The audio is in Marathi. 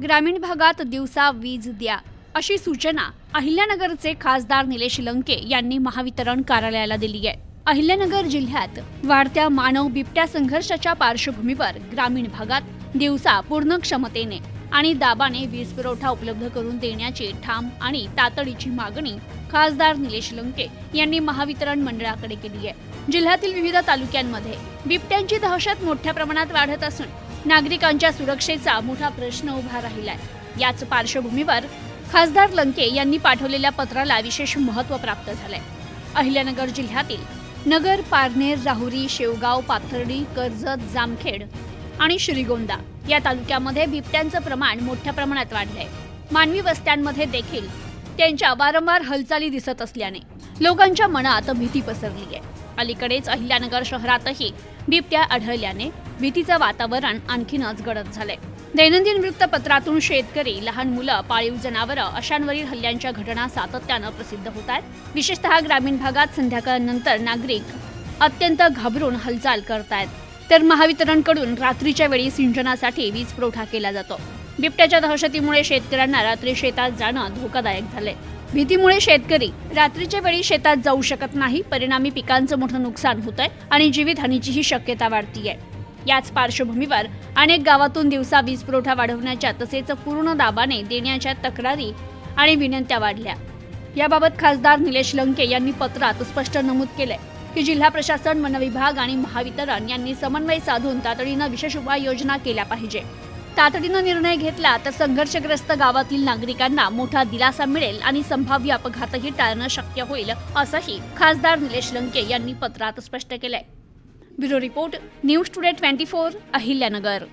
ग्रामीण भागात दिवसा वीज द्या अशी सूचना अहिल्यानगरचे खासदार निलेश लंके यांनी महावितरण कार्यालयाला दिली आहे। अहिल्यानगर जिल्ह्यात वाढत्या मानव बिबट्या संघर्षाच्या पार्श्वभूमीवर ग्रामीण भागात दिवसा पूर्ण क्षमतेने आणि दाबाने वीज पुरवठा उपलब्ध करून देण्याची ठाम आणि तातडीची मागणी खासदार निलेश लंके यांनी महावितरण मंडळाकडे केली आहे। जिल्ह्यातील विविध तालुक्यांमध्ये बिबट्यांची दहशत मोठ्या प्रमाणात वाढत असून नागरिकांच्या सुरक्षेचा मोठा प्रश्न उभा राहिलाय। याच पार्श्वभूमीवर खासदार लंके यांनी पाठवलेल्या पत्राला विशेष महत्त्व प्राप्त झालंय। अहिल्यानगर जिल्ह्यातील नगर, पारनेर, राहुरी, शेवगाव, पाथर्डी, कर्जत, जामखेड आणि श्रीगोंदा या तालुक्यामध्ये बिबट्यांचं प्रमाण मोठ्या प्रमाणात वाढलंय। मानवी वस्त्यांमध्ये देखील त्यांच्या वारंवार हालचाली दिसत असल्याने लोकांच्या मनात भीती पसरली आहे। अलीकडेच अहिल्यानगर शहरातही बिबट्या आढळल्याने भीतीचं वातावरण आणखीनच गडद झालंय। दैनंदिन वृत्तपत्रातून शेतकरी, लहान मुलं, पाळीव जनावरं अशांवरील हल्ल्यांच्या घटना सातत्यानं प्रसिद्ध होत आहेत। विशेषतः ग्रामीण भागात संध्याकाळनंतर नागरिक अत्यंत घाबरून हालचाल करतायत, तर महावितरणकडून रात्रीच्या वेळी सिंचनासाठी वीज पुरवठा केला जातो। बिबट्याच्या दहशतीमुळे शेतकऱ्यांना रात्री शेतात जाणं धोकादायक झालंय। भीतीमुळे शेतकरी रात्रीच्या वेळी शेतात जाऊ शकत नाही, परिणामी पिकांचं मोठं नुकसान होतंय आणि जीवितहानीचीही शक्यता वाढतीये। याच पार्श्वभूमीवर अनेक गावातून दिवसा वीज पुरवठा वाढवण्याच्या तसेच पूर्ण दाबाने देण्याच्या तक्रारी आणि विनंत्या वाढल्या। याबाबत खासदार निलेश लंके यांनी पत्रात स्पष्ट नमूद केलंय की जिल्हा प्रशासन, वन विभाग आणि महावितरण यांनी समन्वय साधून तातडीनं विशेष उपाययोजना केल्या पाहिजे। तातडीनं निर्णय घेतला तर संघर्षग्रस्त गावातील नागरिकांना मोठा दिलासा मिळेल आणि संभाव्य अपघातही टाळणं शक्य होईल, असंही खासदार निलेश लंके यांनी पत्रात स्पष्ट केलंय। Bureau report, news today 24, Ahilyanagar.